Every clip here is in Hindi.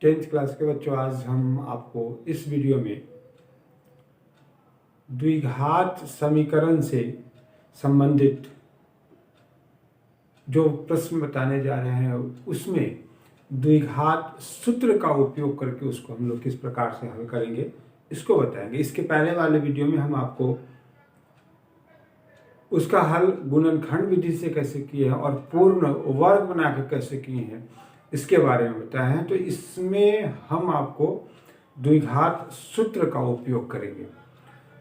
10th क्लास के बच्चों, आज हम आपको इस वीडियो में द्विघात समीकरण से संबंधित जो प्रश्न बताने जा रहे हैं उसमें द्विघात सूत्र का उपयोग करके उसको हम लोग किस प्रकार से हल करेंगे इसको बताएंगे। इसके पहले वाले वीडियो में हम आपको उसका हल गुणनखंड विधि से कैसे किए हैं और पूर्ण वर्ग बना के कैसे किए हैं इसके बारे में बताए हैं। तो इसमें हम आपको द्विघात सूत्र का उपयोग करेंगे।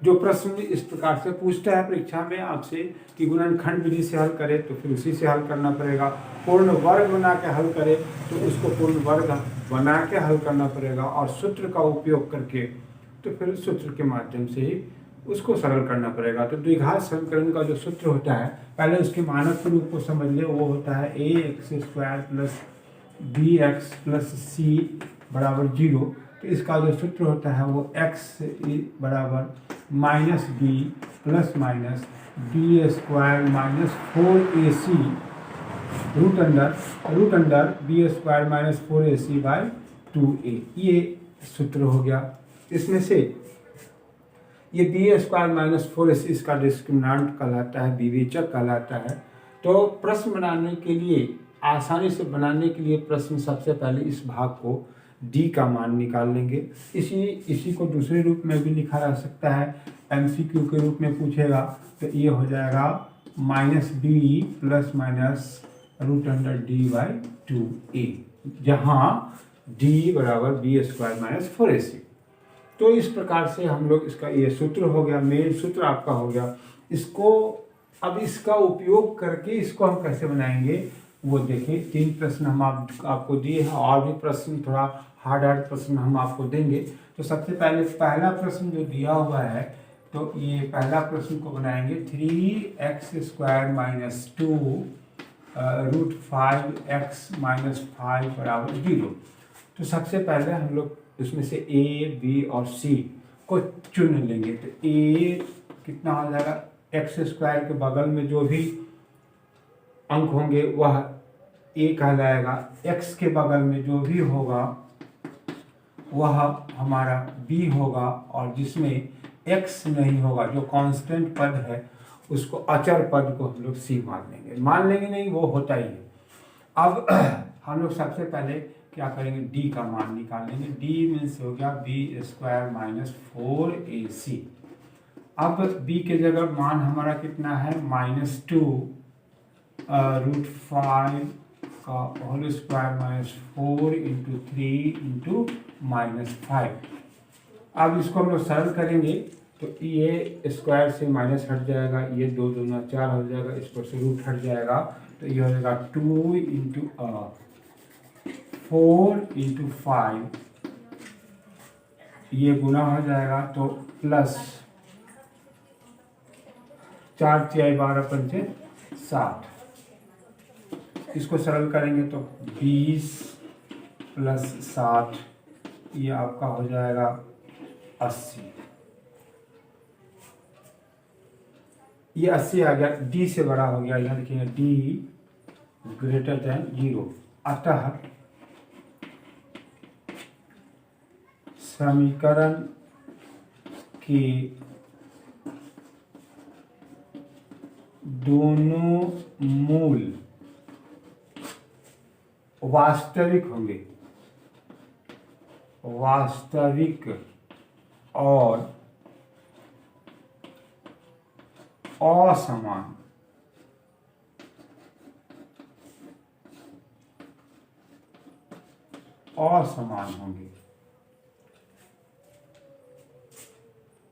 जो प्रश्न इस प्रकार से पूछता है परीक्षा में आपसे कि गुणनखंड विधि से हल करें तो फिर उसी से हल करना पड़ेगा, पूर्ण वर्ग बना के हल करें तो उसको पूर्ण वर्ग बना के हल करना पड़ेगा, और सूत्र का उपयोग करके तो फिर सूत्र के माध्यम से ही उसको सरल करना पड़ेगा। तो द्विघात समीकरण का जो सूत्र होता है, पहले उसके मानक रूप को समझ ले। वो होता है ax² plus bx plus c बराबर 0। तो इसका जो सूत्र होता है वो x बराबर minus b plus minus b² minus 4ac root under b² minus 4ac by 2a। ये सूत्र हो गया। इसमें से ये b² माइनस 4ac इसका डिस्क्रिमिनेंट कहलाता है, विवेचक कहलाता है। तो प्रश्न बनाने के लिए, आसानी से बनाने के लिए प्रश्न सबसे पहले इस भाग को d का मान निकाल लेंगे। इसी को दूसरे रूप में भी लिखा जा सकता है, MCQ के रूप में पूछेगा तो ये हो जाएगा minus b plus minus root under d by 2a, जहाँ d बराबर b² माइनस 4ac। तो इस प्रकार से हम लोग इसका ये सूत्र हो गया, मेन सूत्र आपका हो गया। इसको अब इसका उपयोग करके इसको हम कैसे बनाएंगे वो देखिए। 3 प्रश्न हम आपको दिए हैं, और भी प्रश्न थोड़ा हार्ड प्रश्न हम आपको देंगे। तो सबसे पहले पहला प्रश्न जो दिया हुआ है, तो ये पहला प्रश्न को बनाएंगे 3x² minus 2 root 5x minus 5 बराबर 0। तो सबसे पहले हम लोग इसमें से a, b और c को चुन लेंगे। तो a कितना हो जाएगा, x² के बगल में जो भी अंक होंगे वह a कहलाएगा, x के बगल में जो भी होगा वह हमारा b होगा, और जिसमें x नहीं होगा, जो कांस्टेंट पद है, उसको अचर पद को हम लोग c मान लेंगे नहीं, वो होता ही है। अब हम लोग सबसे पहले क्या करेंगे, d का मान निकालेंगे। d मीन्स हो गया b² माइनस 4ac। अब b के जगह मान हमारा कितना है, -2 रूट 5 का whole square minus 4 into 3 into -5। अब इसको हम लोग सरल करेंगे तो ये स्क्वायर से माइनस हट जाएगा, ये 2 दूना 4 हो जाएगा, इस पर से रूट हट जाएगा, तो ये हो जाएगा 2 इंटू 4 इंटू 5, ये गुना हो जाएगा, तो प्लस 4 × 12 पंचे 60। इसको सरल करेंगे तो 20 प्लस 60, ये आपका हो जाएगा 80। ये 80 आ गया, d से बड़ा हो गया, यहाँ देखिए d ग्रेटर देन 0। अतः समीकरण के दोनों मूल वास्तविक होंगे, वास्तविक और असमान। असमान होंगे,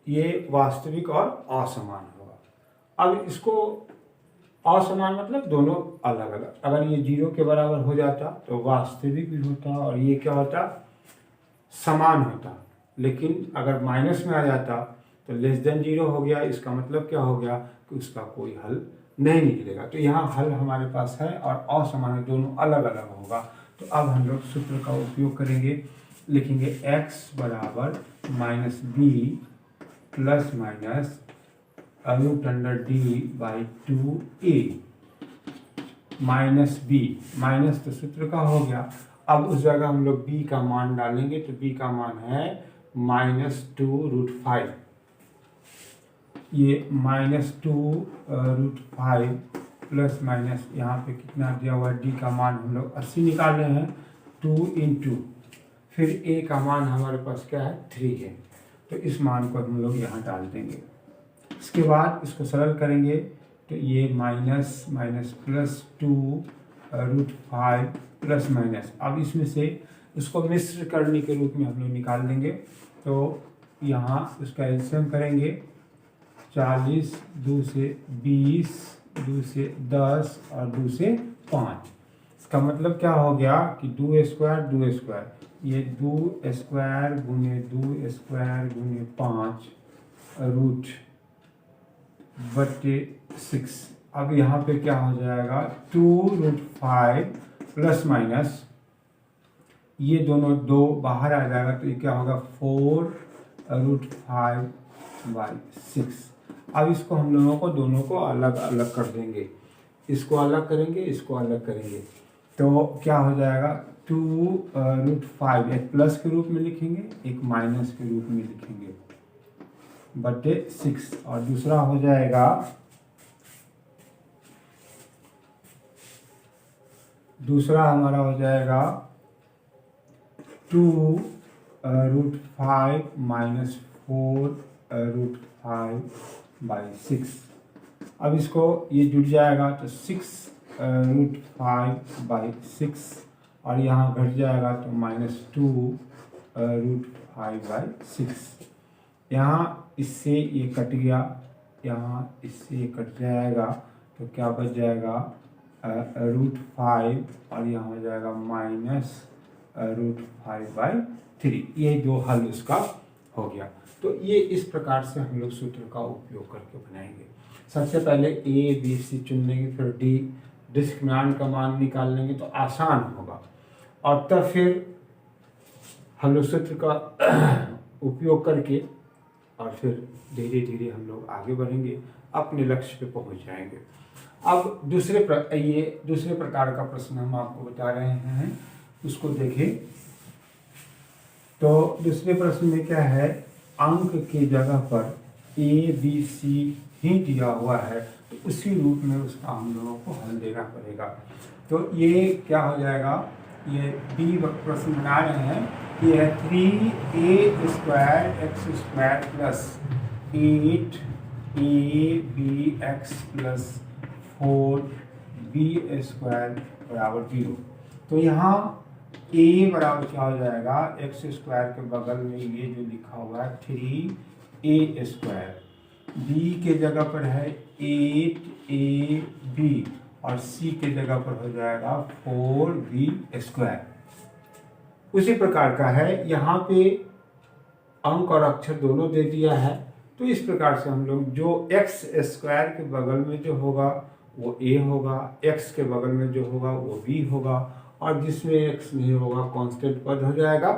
ये वास्तविक और असमान होगा। अब इसको असमान मतलब दोनों अलग अलग। अगर ये 0 के बराबर हो जाता तो वास्तविक भी होता, और ये क्या होता, समान होता। लेकिन अगर माइनस में आ जाता तो लेस देन 0 हो गया, इसका मतलब क्या हो गया कि उसका कोई हल नहीं निकलेगा। तो यहाँ हल हमारे पास है, और असमान दोनों अलग अलग होगा। तो अब हम लोग सूत्र का उपयोग करेंगे, लिखेंगे x बराबर minus b plus minus root under d by 2a minus b, minus तो सूत्र का हो गया, अब उस जगह हम लोग b का मान डालेंगे, तो b का मान है -2√5। ये -2√5 प्लस माइनस यहाँ पे कितना दिया हुआ है, d का मान हम लोग 80 निकाल रहे हैं, 2 इंटू फिर a का मान हमारे पास क्या है 3 है, तो इस मान को हम लोग यहाँ डाल देंगे। इसके बाद इसको सरल करेंगे तो ये minus minus plus 2√5 plus minus, अब इसमें से इसको मिश्र करने के रूप में हम लोग निकाल देंगे। तो यहाँ उसका एलसीएम करेंगे, 40, 2 से 20, 2 से 10 और 2 से 5। इसका मतलब क्या हो गया कि 2 स्क्वायर, ये 2 स्क्वायर गुने 2 स्क्वायर गुने 5 रूट बटे 6। अब यहाँ पे क्या हो जाएगा 2√5 प्लस माइनस, ये दोनों 2 बाहर आ जाएगा, तो ये क्या होगा 4√5/6। अब इसको हम लोगों को दोनों को अलग अलग कर देंगे, इसको अलग करेंगे, इसको अलग करेंगे, तो क्या हो जाएगा 2√5 एक प्लस के रूप में लिखेंगे, एक माइनस के रूप में लिखेंगे बटे 6। और दूसरा हो जाएगा हमारा हो जाएगा 2√5 माइनस 4√5/6। अब इसको ये जुड़ जाएगा तो 6√5/6 और यहाँ घट जाएगा तो -2√5/6। यहाँ इससे ये कट गया, यहाँ इससे ये कट जाएगा, तो क्या बच जाएगा √5 और यहाँ हो जाएगा -√5/3। ये जो हल उसका हो गया। तो ये इस प्रकार से हम लोग सूत्र का उपयोग करके बनाएंगे। सबसे पहले ए बी सी चुन लेंगे, फिर डी डिस्क्रिमिनेंट का मान निकाल लेंगे तो आसान होगा, और तब फिर हम लोग सूत्र का उपयोग करके और फिर धीरे धीरे हम लोग आगे बढ़ेंगे, अपने लक्ष्य पे पहुंच जाएंगे। अब दूसरे प्रकार का प्रश्न हम आपको बता रहे हैं, उसको देखें। तो दूसरे प्रश्न में क्या है, अंक की जगह पर ए बी सी ही दिया हुआ है, तो उसी रूप में उसका हम लोगों को हल देना पड़ेगा। तो ये क्या हो जाएगा, ये बी प्रश्न बना रहे हैं, ये है 3a² plus 8abx plus 4b² बराबर 0। तो यहाँ a बराबर क्या हो जाएगा, x² के बगल में ये जो लिखा हुआ है 3a², b के जगह पर है 8ab और c के जगह पर हो जाएगा 4b²। उसी प्रकार का है, यहाँ पे अंक और अक्षर दोनों दे दिया है, तो इस प्रकार से हम लोग जो x² के बगल में जो होगा वो a होगा, x के बगल में जो होगा वो b होगा, और जिसमें x नहीं होगा कांस्टेंट पद हो जाएगा,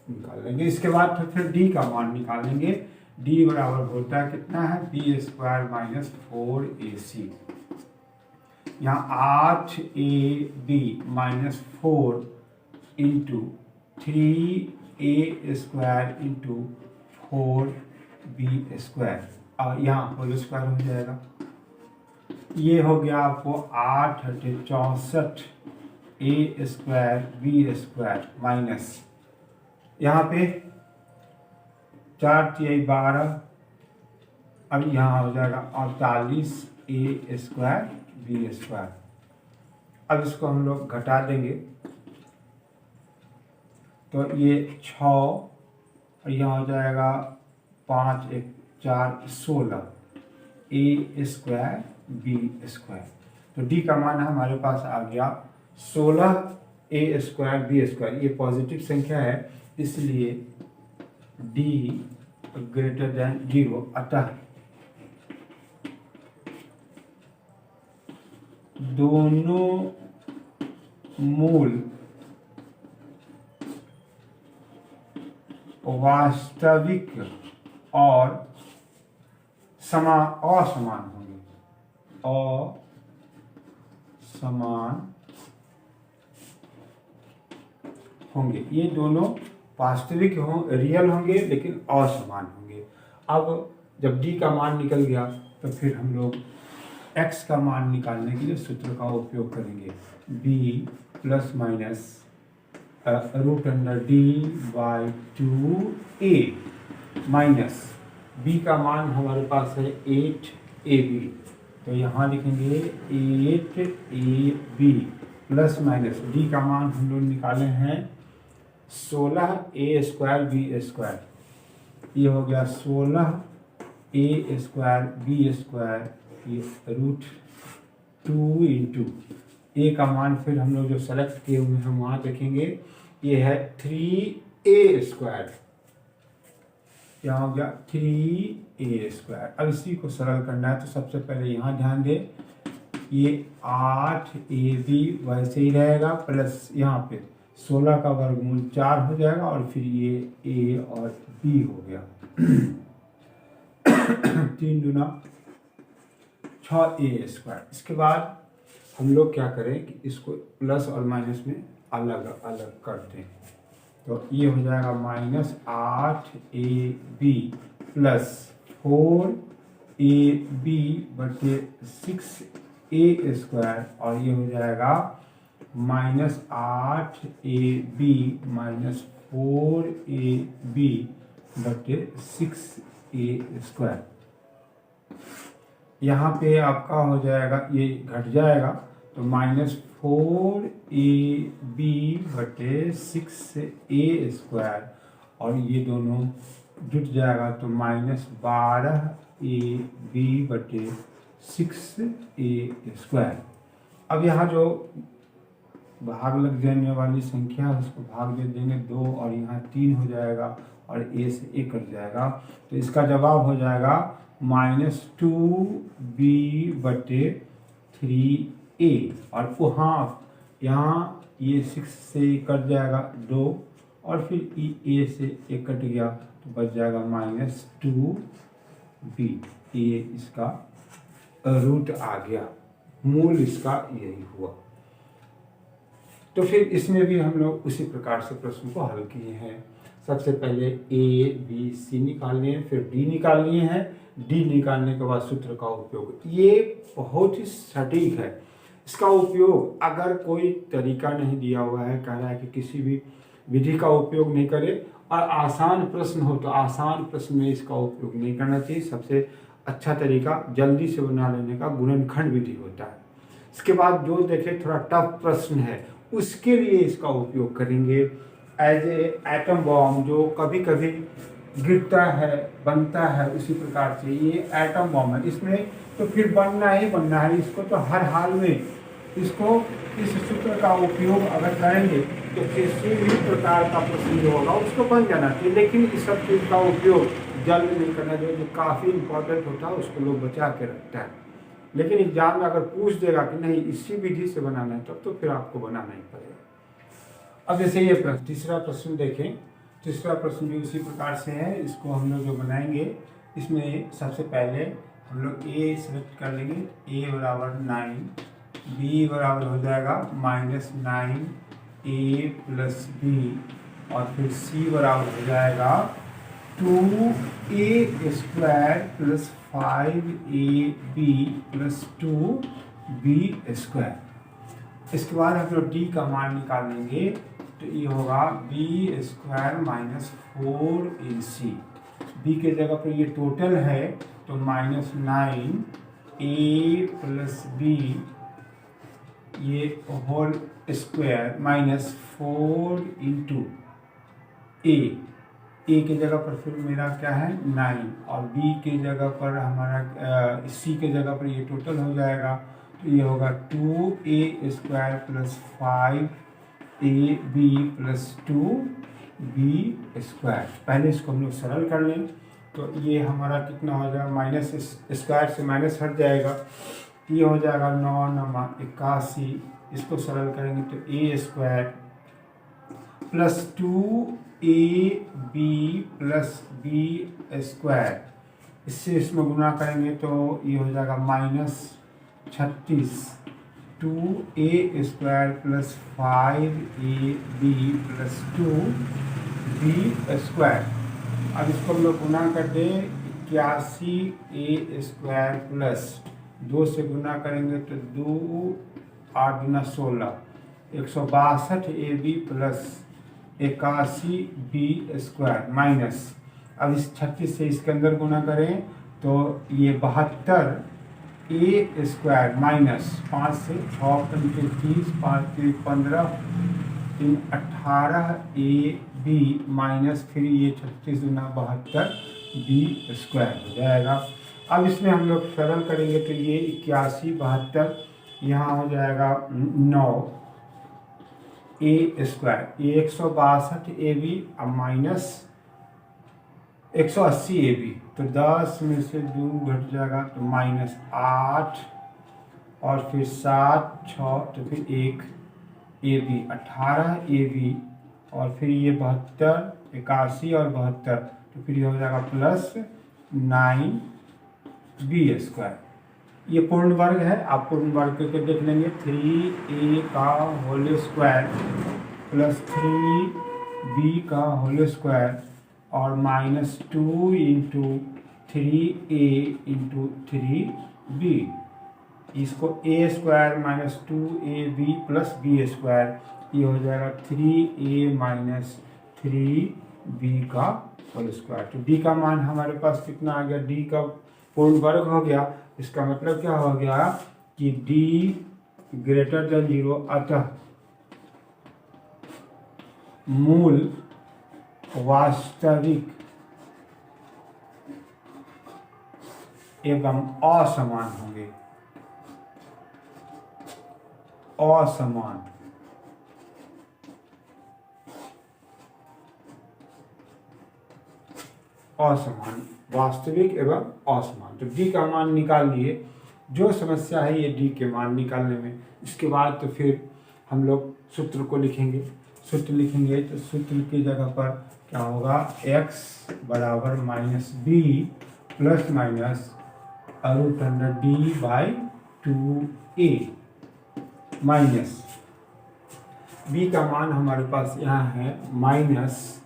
निकाल लेंगे। इसके बाद फिर d का मान निकालेंगे। d बराबर होता है कितना है, b² माइनस 4ac। यहाँ 8ab minus 4 into 3a² into 4b², और यहाँ होल स्क्वायर हो जाएगा। ये हो गया आपको 8 × 64 a² b² माइनस, यहाँ पे 4 × 12, अब यहाँ हो जाएगा 48 a² b²। अब इसको हम लोग घटा देंगे, तो ये 6 और यहाँ हो जाएगा 5 × 1 = 4 16 a² b²। तो d का मान हमारे पास आ गया 16 a² b²। ये पॉजिटिव संख्या है, इसलिए d > 0, अतः दोनों मूल वास्तविक और असमान होंगे, असमान होंगे, ये दोनों वास्तविक रियल होंगे लेकिन असमान होंगे। अब जब डी का मान निकल गया तो फिर हम लोग एक्स का मान निकालने के लिए सूत्र का उपयोग करेंगे, b plus minus root under d by 2a minus b का मान हमारे पास है 8ab, तो यहाँ लिखेंगे 8ab प्लस माइनस डी का मान हम लोग निकाले हैं 16a स्क्वायर बी स्क्वायर, ये हो गया 16a स्क्वायर बी स्क्वायर, ये रूट 2 इंटू ए का मान फिर हम लोग जो सेलेक्ट किए हुए हैं वहाँ देखेंगे, ये है 3a स्क्वायर, यहाँ हो गया 3a स्क्वायर। अब इसी को सरल करना है तो सबसे पहले यहाँ ध्यान दें, ये 8ab वैसे ही रहेगा प्लस यहाँ पे 16 का वर्गमूल 4 हो जाएगा और फिर ये a और b हो गया 3 दूना 6a स्क्वायर। इसके बाद हम लोग क्या करें कि इसको प्लस और माइनस में अलग अलग कर दें, तो ये हो जाएगा माइनस 8ab प्लस 4ab बटे 6a स्क्वायर, और ये हो जाएगा माइनस 8ab माइनस 4ab बटे 6a स्क्वायर। यहाँ पे आपका हो जाएगा, ये घट जाएगा तो माइनस 4ab बटे 6a स्क्वायर, और ये दोनों जुट जाएगा तो माइनस 12ab बटे 6a स्क्वायर। अब यहाँ जो भाग लग जाने वाली संख्या है उसको भाग दे देंगे 2 और यहाँ 3 हो जाएगा और a से a कट जाएगा, तो इसका जवाब हो जाएगा माइनस 2b बटे 3a, और वहाँ यहाँ ये 6 से कट जाएगा 2 और फिर a से a कट गया तो बच जाएगा माइनस 2b, ये इसका रूट आ गया, मूल इसका यही हुआ। तो फिर इसमें भी हम लोग उसी प्रकार से प्रश्न को हल किए हैं। सबसे पहले a b c निकाल लिए, फिर d निकाल लिए हैं, d निकालने के बाद सूत्र का उपयोग, ये बहुत ही सटीक है। इसका उपयोग अगर कोई तरीका नहीं दिया हुआ है, कह रहा है कि किसी भी विधि का उपयोग नहीं करे और आसान प्रश्न हो तो आसान प्रश्न में इसका उपयोग नहीं करना चाहिए। सबसे अच्छा तरीका जल्दी से बना लेने का गुणनखंड विधि होता है। इसके बाद जो देखें थोड़ा टफ प्रश्न है उसके लिए इसका उपयोग करेंगे। एज ए एटम बॉम्ब जो कभी कभी गिरता है बनता है, उसी प्रकार से ये एटम बॉम्ब है, इसमें तो फिर बनना ही बनना है, इसको तो हर हाल में इसको इस सूत्र का उपयोग अगर करेंगे तो किसी भी प्रकार का प्रश्न जो होगा उसको बन जाना चाहिए। लेकिन इस सब चीज़ का उपयोग जल्द नहीं करना चाहिए, जो काफ़ी इंपॉर्टेंट होता है उसको लोग बचा के रखता है। लेकिन एग्जाम में अगर पूछ देगा कि नहीं इसी विधि से बनाना है तब तो फिर आपको बनाना ही पड़ेगा। अब जैसे ये प्रश्न, तीसरा प्रश्न देखें, तीसरा प्रश्न भी उसी प्रकार से है। इसको हम लोग जो बनाएंगे इसमें सबसे पहले हम लोग a सेलेक्ट कर लेंगे, a बराबर 9, b बराबर हो जाएगा माइनस 9a प्लस b, और फिर c बराबर हो जाएगा 2a square plus 5ab plus 2b square. इसके बाद हम लोग d का मान निकाल लेंगे, तो ये होगा b square minus 4ac। b के जगह पर ये टोटल है तो माइनस 9a प्लस b ये whole square minus 4 into a के जगह पर फिर मेरा क्या है 9, और b के जगह पर हमारा c के जगह पर ये टोटल हो जाएगा तो ये होगा 2a square plus 5ab plus 2b square. पहले इसको हम लोग सरल कर लें तो ये हमारा कितना हो जाएगा, माइनस स्क्वायर से माइनस हट जाएगा, ये हो जाएगा 9×9 81। इसको सरल करेंगे तो a square plus 2ab plus b square, इससे इसमें गुना करेंगे तो ये हो जाएगा minus 36 2a² plus 5ab plus 2b²। अब इसको हम लोग गुना कर दें, 81a² प्लस 2 से गुना करेंगे तो 2 8 गुना 16, 162ab प्लस 81b² माइनस, अब इस 36 से इसके अंदर गुना करें तो ये 72a² माइनस 5 से 6 पंचे 30, 5 3 15, 3 18ab माइनस फिर ये 36 गुना 72b² हो जाएगा। अब इसमें हम लोग सरल करेंगे तो ये 81 72 यहाँ हो जाएगा 9a², ये 162ab अब माइनस 180ab, तो 10 में से 2 घट जाएगा तो माइनस 8 और फिर 7 6 तो फिर 1ab 18ab और फिर ये 72 81 और 72 तो फिर ये हो जाएगा प्लस 9b²। ये पूर्ण वर्ग है, आप पूर्ण वर्ग करके देख लेंगे। 3a का होल स्क्वायर प्लस 3b का होल स्क्वायर और minus 2 into 3a into 3b, इसको a² minus 2ab plus b², ये हो जाएगा 3a माइनस 3b का होल स्क्वायर। तो d का मान हमारे पास कितना आ गया, d का पूर्ण वर्ग हो गया। इसका मतलब क्या हो गया कि d ग्रेटर देन 0, अतः मूल वास्तविक एवं असमान होंगे। असमान, असमान, वास्तविक एवं असमान। तो d का मान निकाल लिए। जो समस्या है ये d के मान निकालने में। इसके बाद तो फिर हम लोग सूत्र को लिखेंगे। सूत्र लिखेंगे तो सूत्र की जगह पर क्या होगा, x बराबर minus b plus minus √d/2a minus b का मान हमारे पास यहाँ है माइनस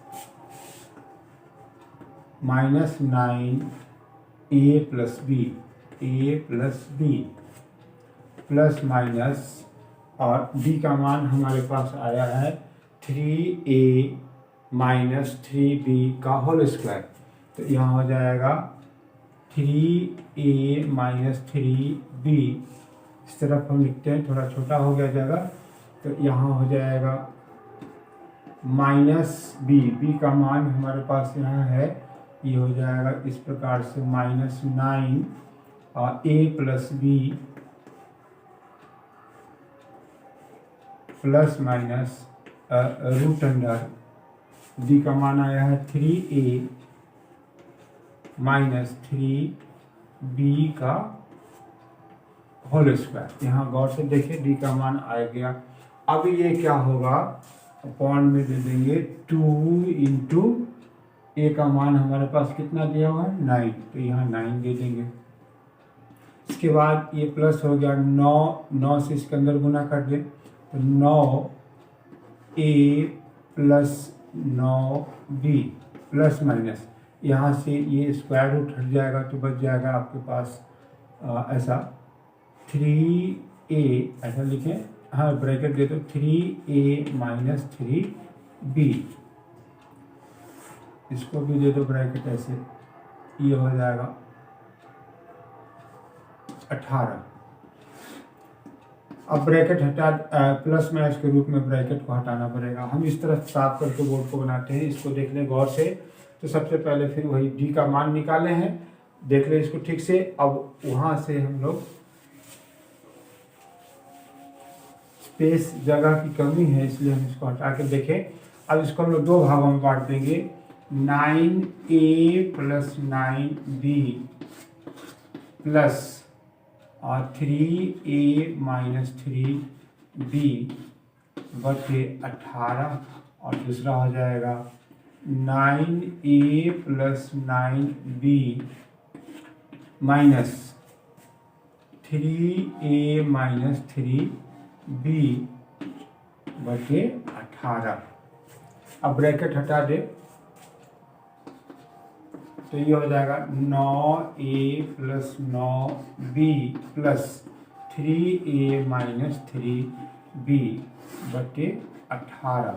9a प्लस b प्लस माइनस, और d का मान हमारे पास आया है 3a माइनस 3b का होल स्क्वायर। तो यहाँ हो जाएगा 3a माइनस 3b, इस तरफ हम लिखते हैं, थोड़ा छोटा हो गया जगह, तो यहाँ हो जाएगा माइनस b का मान हमारे पास यहाँ है, ये हो जाएगा इस प्रकार से माइनस 9a प्लस b plus minus √under d का मान आया है 3a माइनस 3b का होल स्क्वायर। यहाँ गौर से देखिए d का मान आ गया। अब ये क्या होगा, अपॉन में दे देंगे 2 इंटू a का मान हमारे पास कितना दिया हुआ है 9, तो यहाँ 9 दे देंगे। इसके बाद ये प्लस हो गया 9 से इसके अंदर गुना कर दे तो 9a plus 9b plus minus, यहाँ से ये स्क्वायर रूट हट जाएगा तो बच जाएगा आपके पास ऐसा 3a, ऐसा लिखें, हाँ ब्रैकेट दे दो 3a माइनस 3b, इसको भी दे दो ब्रैकेट ऐसे, ये हो जाएगा 18। अब ब्रैकेट हटा, प्लस माइनस के रूप में ब्रैकेट को हटाना पड़ेगा। हम इस तरह साफ करके बोर्ड को बनाते हैं, इसको देख लें गौर से। तो सबसे पहले फिर वही d का मान निकाले हैं, देख लें इसको ठीक से। अब वहाँ से हम लोग स्पेस जगह की कमी है इसलिए हम इसको हटा के देखें। अब इसको हम लोग दो भागों में बांट देंगे, 9a प्लस 9b प्लस और 3a माइनस 3b बटे 18, और दूसरा हो जाएगा 9a plus 9b minus 3a minus 3b। 18। अब ब्रैकेट हटा दे तो ये हो जाएगा 9a + 9b + 3a - 3b बटे 18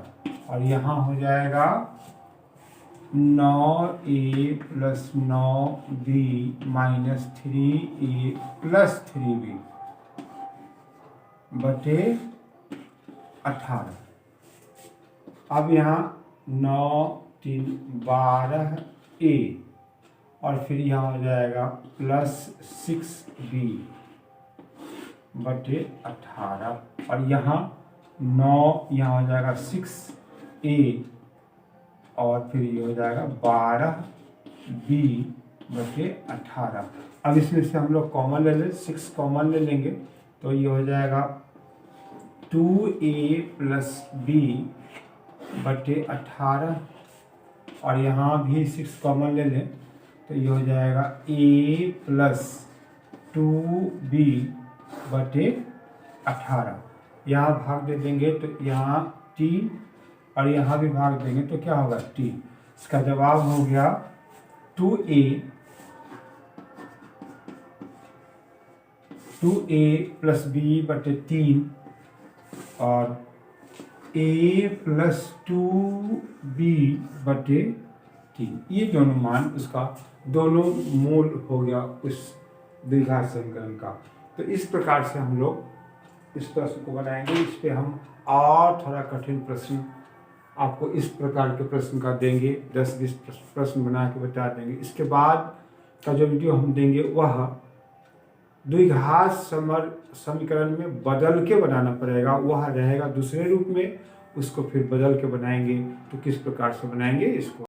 और यहाँ हो जाएगा 9a + 9b - 3a + 3b बटे 18। अब यहाँ 9 3 12a और फिर यहाँ हो जाएगा +6b बटे 18 और यहाँ 9 यहाँ हो जाएगा 6a और फिर ये हो जाएगा 12b बटे 18। अब इसमें से हम लोग कॉमन ले लें, 6 कॉमन ले लेंगे तो ये हो जाएगा 2a + b बटे 18 और यहाँ भी 6 कॉमन ले लें तो ये हो जाएगा a + 2b बटे 18। यहाँ भाग दे देंगे तो यहाँ t और यहाँ भी भाग देंगे तो क्या होगा t। इसका जवाब हो गया 2a + b बटे 3 और a + 2b बटे 3। ये दोनों मान उसका दोनों मूल हो गया उस द्विघात समीकरण का। तो इस प्रकार से हम लोग इस प्रश्न को बनाएंगे। इस पे हम और थोड़ा कठिन प्रश्न आपको इस प्रकार के प्रश्न का देंगे, 10-20 प्रश्न बना के बता देंगे। इसके बाद का जो वीडियो हम देंगे वह द्विघात समीकरण में बदल के बनाना पड़ेगा, वह रहेगा दूसरे रूप में, उसको फिर बदल के बनाएंगे। तो किस प्रकार से बनाएंगे इसको